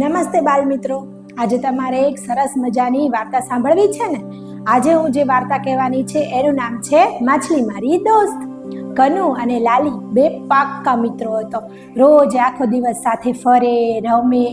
નમસ્તે બાલ મિત્રો, આજે તમારે એક સરસ મજાની વાર્તા સાંભળવી છે ને. આજે હું જે વાર્તા કહેવાની છે એનું નામ છે માછલી મારી દોસ્ત. કનુ અને લાલી બે પાક્કા મિત્રો હતો. રોજ આખો દિવસ સાથે ફરે, રમે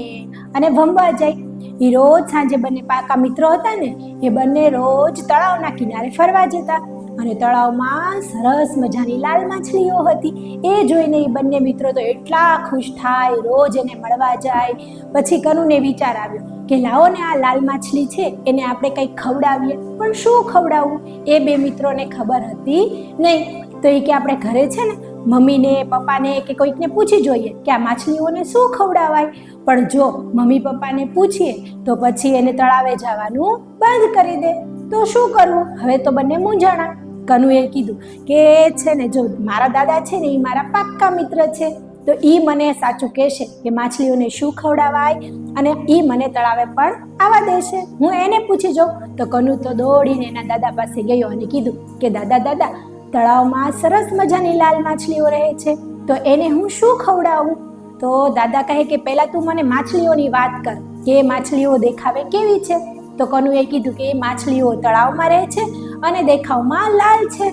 અને ભમવા જાય. એ રોજ સાંજે બંને પાક્કા મિત્રો હતા ને, એ બંને રોજ તળાવના કિનારે ફરવા જતા અને તળાવમાં સરસ મજાની લાલ માછલીઓ હતી. એ જોઈને એ બંને મિત્રો તો એટલા ખુશ થાય, રોજ એને મળવા જાય. પછી કનુને વિચાર આવ્યો કે લાવો ને આ લાલ માછલી છે એને આપણે કંઈક ખવડાવીએ. પણ શું ખવડાવવું એ બે મિત્રોને ખબર હતી નહીં. તો એ કે આપણે ઘરે છે ને મમ્મીને પપ્પાને કે કોઈકને પૂછી જોઈએ કે આ માછલીઓને શું ખવડાવાય. પણ જો મમ્મી પપ્પાને પૂછીએ તો પછી એને તળાવે જવાનું બંધ કરી દે. તો શું કરવું? હવે તો બંને મૂંઝાણા. કનુએ કીધું કે છે ને જો મારા દાદા છે ને એ મારા પાક્કા મિત્ર છે, તો એ મને સાચું કહેશે કે માછલીઓને શું ખવડાવાય અને એ મને તળાવે પણ આવવા દેશે. હું એને પૂછી જાઉં. તો કનુ તો દોડીને એના દાદા પાસે ગયો અને કીધું કે દાદા, તળાવમાં સરસ મજાની લાલ માછલીઓ રહે છે, તો એને હું શું ખવડાવું? તો દાદા કહે કે પહેલાં તું મને માછલીઓની વાત કર કે એ માછલીઓ દેખાવે કેવી છે. તો કનુએ કીધું કે એ માછલીઓ તળાવમાં રહે છે અને દેખાવમાં લાલ છે.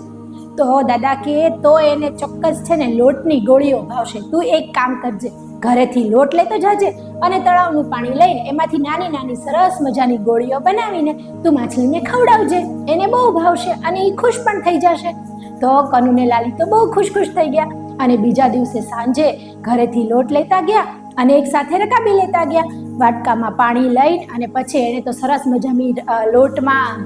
તો દાદા કે તો એને ચોક્કસ છે ને લોટની ગોળીઓ ભાવશે. તું એક કામ કરજે, ઘરેથી લોટ લેતો જાજે અને તળાવનું પાણી લઈને એમાંથી નાની નાની સરસ મજાની ગોળીઓ બનાવીને તું માછલીને ખવડાવજે. એને બહુ ભાવશે અને એ ખુશ પણ થઈ જશે. તો કનુ ને લાલી તો બહુ ખુશ થઈ ગયા અને બીજા દિવસે સાંજે ઘરેથી લોટ લેતા ગયા અને એક સાથે રકાબી લેતા ગયા. વાટકામાં પાણી લઈને અને પછી એને તો સરસ મજાની લોટમાં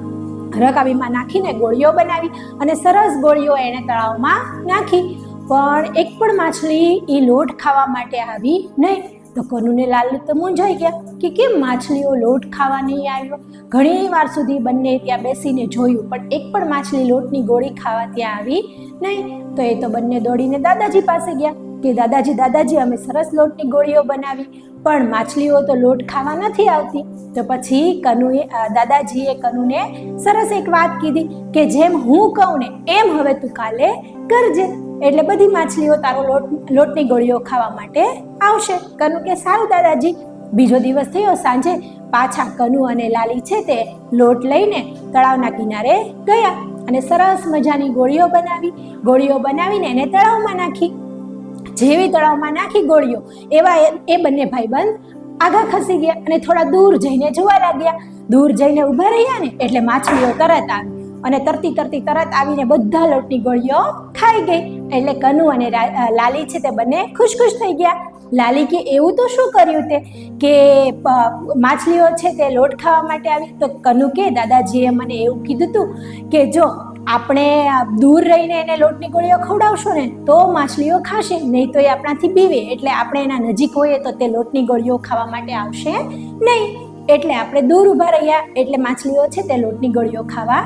રકાબીમાં નાખીને ગોળીઓ બનાવી અને સરસ ગોળીઓ એને તળાવમાં નાખી. પણ એક પણ માછલી એ લોટ ખાવા માટે આવી નહીં. તો કનુ ને લાલુ તો મૂંઝાઈ ગયા કે કેમ માછલીઓ લોટ ખાવા નહીં આવ્યો. ઘણી વાર સુધી બંને ત્યાં બેસીને જોયું પણ એક પણ માછલી લોટની ગોળી ખાવા ત્યાં આવી નહીં. તો એ તો બંને દોડીને દાદાજી પાસે ગયા કે દાદાજી અમે સરસ લોટની ગોળીઓ બનાવી પણ માછલીઓ તો લોટ ખાવા નથી આવતી. તો પછી દાદાજીએ કનુને સરસ એક વાત કીધી કે જેમ હું કહું ને એમ હવે તું કાલે કરજે, એટલે બધી માછલીઓ તારો લોટની ગોળીઓ ખાવા માટે આવશે. કનુ કે સારું દાદાજી. બીજો દિવસ થયો. સાંજે પાછા કનુ અને લાલી છે તે લોટ લઈને તળાવના કિનારે ગયા અને સરસ મજાની ગોળીઓ બનાવીને એને તળાવમાં નાખી. જેવી તળાવમાં નાખી ગોળીઓ એવા એ બંને ભાઈબંધ આગળ ખસી ગયા અને થોડા દૂર જઈને જોવા લાગ્યા. દૂર જઈને ઊભા રહ્યા ને એટલે માછલીઓ તરત આવી અને તરત આવીને બધા લોટની ગોળીઓ ખાઈ ગઈ. એટલે કનુ અને લાલી છે તે બંને ખુશ થઈ ગયા. લાલી કે એવું તો શું કર્યું તે કે માછલીઓ છે તે લોટ ખાવા માટે આવી? તો કનુ કે દાદાજીએ મને એવું કીધું હતું કે જો આપણે દૂર રહીને એને લોટની ગોળીઓ ખવડાવશો ને તો માછલીઓ ખાશે, નહીં તો એ આપણાથી બીવે. એટલે આપણે એના નજીક હોઈએ તો તે લોટની ગોળીઓ ખાવા માટે આવશે નહીં. એટલે આપણે દૂર ઊભા રહ્યા એટલે માછલીઓ છે તે લોટની ગોળીઓ ખાવા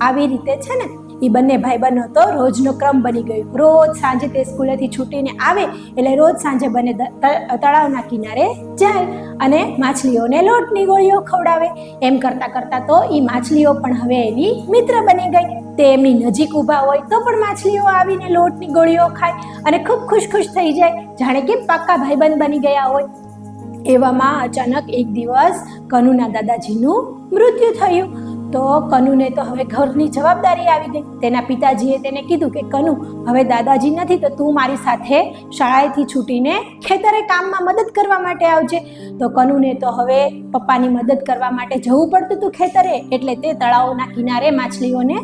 આવી રીતે છે ને એ બંને ભાઈબંધો તો રોજનો ક્રમ બની ગયો. રોજ સાંજે તે સ્કૂલેથી છૂટીને આવે એટલે રોજ સાંજે બંને તળાવના કિનારે જાય અને માછલીઓને લોટની ગોળીઓ ખવડાવે. એમ કરતા તો એ માછલીઓ પણ હવે એની મિત્ર બની ગઈ. તે એમની નજીક ઊભા હોય તો પણ માછલીઓ આવીને લોટની ગોળીઓ ખાય અને ખૂબ ખુશ થઈ જાય, જાણે કે પાક્કા ભાઈબંધ બની ગયા હોય. એવામાં અચાનક એક દિવસ કનુના દાદાજીનું મૃત્યુ થયું. તો કનુને તો હવે ઘરની જવાબદારી આવી ગઈ. તેના પિતાજીએ તેને કીધું કે કનુ, હવે દાદાજી નથી તો તું મારી સાથે શાળાએથી છૂટીને ખેતરે કામમાં મદદ કરવા માટે આવજે. તો કનુને તો હવે પપ્પાની મદદ કરવા માટે જવું પડતું હતું ખેતરે. એટલે તે તળાવના કિનારે માછલીઓને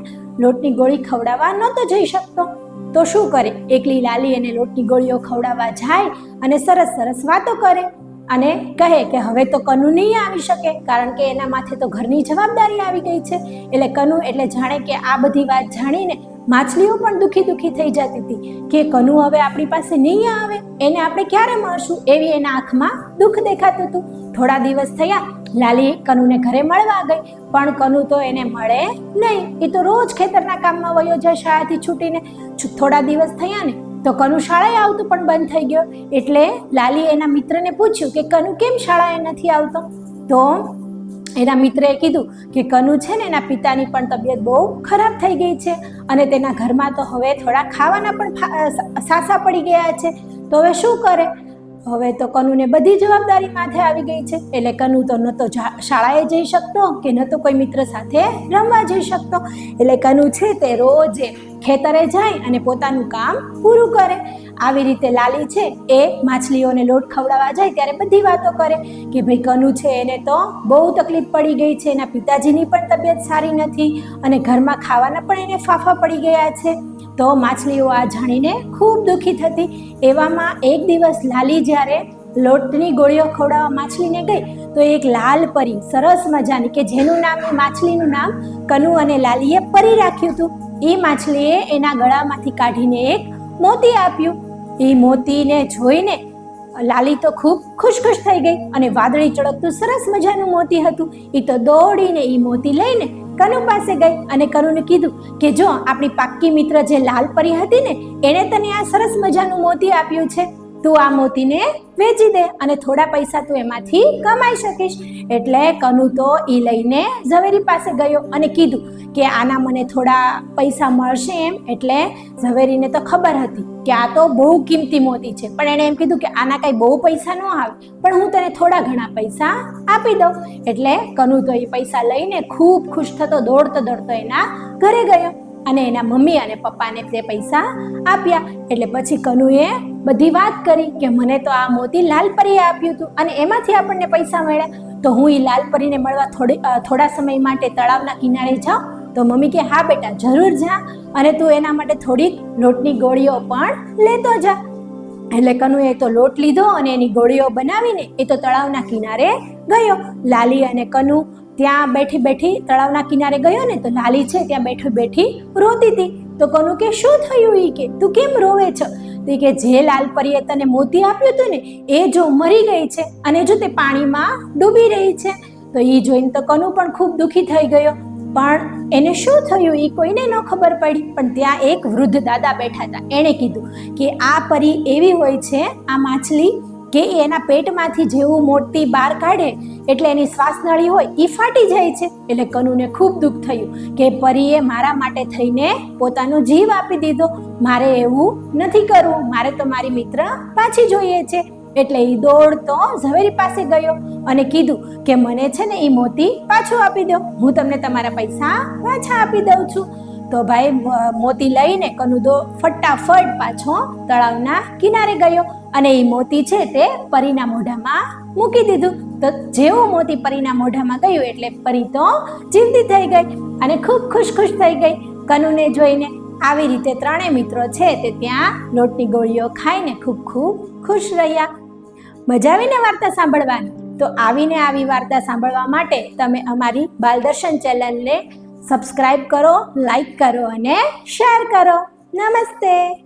લોટની ગોળી ખવડાવવા નહોતો જઈ શકતો. તો શું કરે? એકલી લાલી એને લોટની ગોળીઓ ખવડાવવા જાય અને સરસ વાતો કરે અને કહે કે હવે તો કનુ નહીં આવી શકે કારણ કે એના માથે તો ઘરની જવાબદારી આવી ગઈ છે. એટલે કનુ એટલે જાણે કે આ બધી વાત જાણીને માછલીઓ પણ દુઃખી થઈ જતી હતી કે કનુ હવે આપણી પાસે નહીં આવે, એને આપણે ક્યારે મળશું એવી એના આંખમાં દુઃખ દેખાતું હતું. થોડા દિવસ થયા. લાલી કનુને ઘરે મળવા ગઈ પણ કનુ તો એને મળે નહીં. એ તો રોજ ખેતરના કામમાં વયો જાય શાળાથી છૂટીને. થોડા દિવસ થયા ને તો કનુ શાળાએ આવતું પણ બંધ થઈ ગયો. એટલે લાલી એના મિત્રને પૂછ્યું કે કનુ કેમ શાળાએ નથી આવતો? તો એના મિત્રએ કીધું કે કનુ છે ને એના પિતાની પણ તબિયત બહુ ખરાબ થઈ ગઈ છે અને તેના ઘરમાં તો હવે થોડા ખાવાના પણ સાસા પડી ગયા છે. તો હવે શું કરે? હવે તો કનુને બધી જવાબદારી માથે આવી ગઈ છે, એટલે કનુ તો ન તો શાળાએ જઈ શકતો કે ન તો કોઈ મિત્ર સાથે રમવા જઈ શકતો. એટલે કનુ છે તે રોજે ખેતરે જાય અને પોતાનું કામ પૂરું કરે. આવી રીતે લાલી છે એ માછલીઓને લોટ ખવડાવવા જાય ત્યારે બધી વાતો કરે કે ભાઈ કનુ છે એને તો બહુ તકલીફ પડી ગઈ છે, એના પિતાજીની પણ તબિયત સારી નથી અને ઘરમાં ખાવાના પણ એને ફાફા પડી ગયા છે. તો માછલીઓ આ જાણીને ખૂબ દુઃખી થતી. એવામાં એક દિવસ લાલી જ્યારે લોટની ગોળીઓ ખવડાવવા માછલીને ગઈ તો એક લાલ પરી સરસ મજાની કે જેનું નામ એ માછલીનું નામ કનુ અને લાલીએ પરી રાખ્યું હતું, એ માછલીએ એના ગળામાંથી કાઢીને એક મોતી આપ્યું. એ મોતીને જોઈને લાલી તો ખૂબ ખુશ થઈ ગઈ અને વાદળી ચળકતું સરસ મજાનું મોતી હતું. એ તો દોડીને એ મોતી લઈને કનુ પાસે ગઈ અને કનુને કીધું કે જો આપણી પાક્કી મિત્ર જે લાલ પરી હતી ને એણે તને આ સરસ મજાનું મોતી આપ્યું છે, તું આ મોતીને વેચી દે અને થોડા પૈસા તું એમાંથી કમાઈ શકીશ. એટલે કનુ તો એ લઈને ઝવેરી પાસે ગયો અને કીધું કે આના મને થોડા પૈસા મળશે એમ. એટલે ઝવેરીને તો ખબર હતી કે આ તો બહુ કિંમતી મોતી છે, પણ એણે એમ કીધું કે આના કાંઈ બહુ પૈસા ન આવે, પણ હું તને થોડા ઘણા પૈસા આપી દઉં. એટલે કનુ તો એ પૈસા લઈને ખૂબ ખુશ થતો દોડતો એના ઘરે ગયો અને એના મમ્મી અને પપ્પાને તે પૈસા આપ્યા. એટલે પછી કનુએ બધી વાત કરી કે મને તો આ મોતી લાલ પરીએ આપ્યું હતું અને એમાંથી આપણને પૈસા મળ્યા, તો હું એ લાલ પરીને મળવા થોડા સમય માટે તળાવના કિનારે જાઉં. તો મમ્મી કે હા બેટા જરૂર જા અને તું એના માટે થોડીક લોટની ગોળીઓ પણ લેતો જા. એટલે કનુએ તો લોટ લીધો અને એની ગોળીઓ બનાવીને એ તો તળાવના કિનારે ગયો. લાલી અને કનુ ત્યાં બેઠી તળાવના કિનારે ગયો ને તો લાલી છે ત્યાં બેઠી રોતી હતી. તો કનુ કે શું થયું? ઈ કે તું કેમ રોવે છો? તો કે જે લાલ પરીએ તને મોતી આપ્યું હતું ને એ જો મરી ગઈ છે અને જો તે પાણીમાં ડૂબી રહી છે. તો એ જોઈને તો કનુ પણ ખૂબ દુઃખી થઈ ગયો, પણ એને શું થયું એ કોઈને ન ખબર પડી. પણ ત્યાં એક વૃદ્ધ દાદા બેઠા હતા, એણે કીધું કે આ પરી એવી હોય છે, આ માછલી કે એના પેટમાંથી જેવું મોતી બહાર કાઢે એટલે એની શ્વાસ નળી હોય એ ફાટી જાય છે. એટલે કનુને ખૂબ દુઃખ થયું કે પરીએ મારા માટે થઈને પોતાનો જીવ આપી દીધો, મારે એવું નથી કરવું, મારે તો મારી મિત્ર પાછી જોઈએ છે. એટલે એ દોડતો ઝવેરી પાસે ગયો અને કીધું કે મને છે ને એ મોતી પાછું આપી દો, હું તમને તમારા પૈસા પાછા આપી દઉં છું. તો ભાઈ મોતી લઈને કનુ ફટાફટ પાછો તળાવના કિનારે ગયો અને એ મોતી છે તે પરીના મોઢામાં મૂકી દીધું. તો જેવું મોતી પરીના મોઢામાં ગયું એટલે પરી તો જીવતી થઈ ગઈ અને ખૂબ ખુશ થઈ ગઈ કનુને જોઈને. આવી રીતે ત્રણેય મિત્રો છે તે ત્યાં લોટની ગોળીઓ ખાઈને ખૂબ ખુશ રહ્યા. મજા આવીને વાર્તા સાંભળવાની? તો આવી વાર્તા સાંભળવા માટે તમે અમારી બાલદર્શન ચેનલને સબસ્ક્રાઇબ કરો, લાઈક કરો અને શેર કરો. નમસ્તે.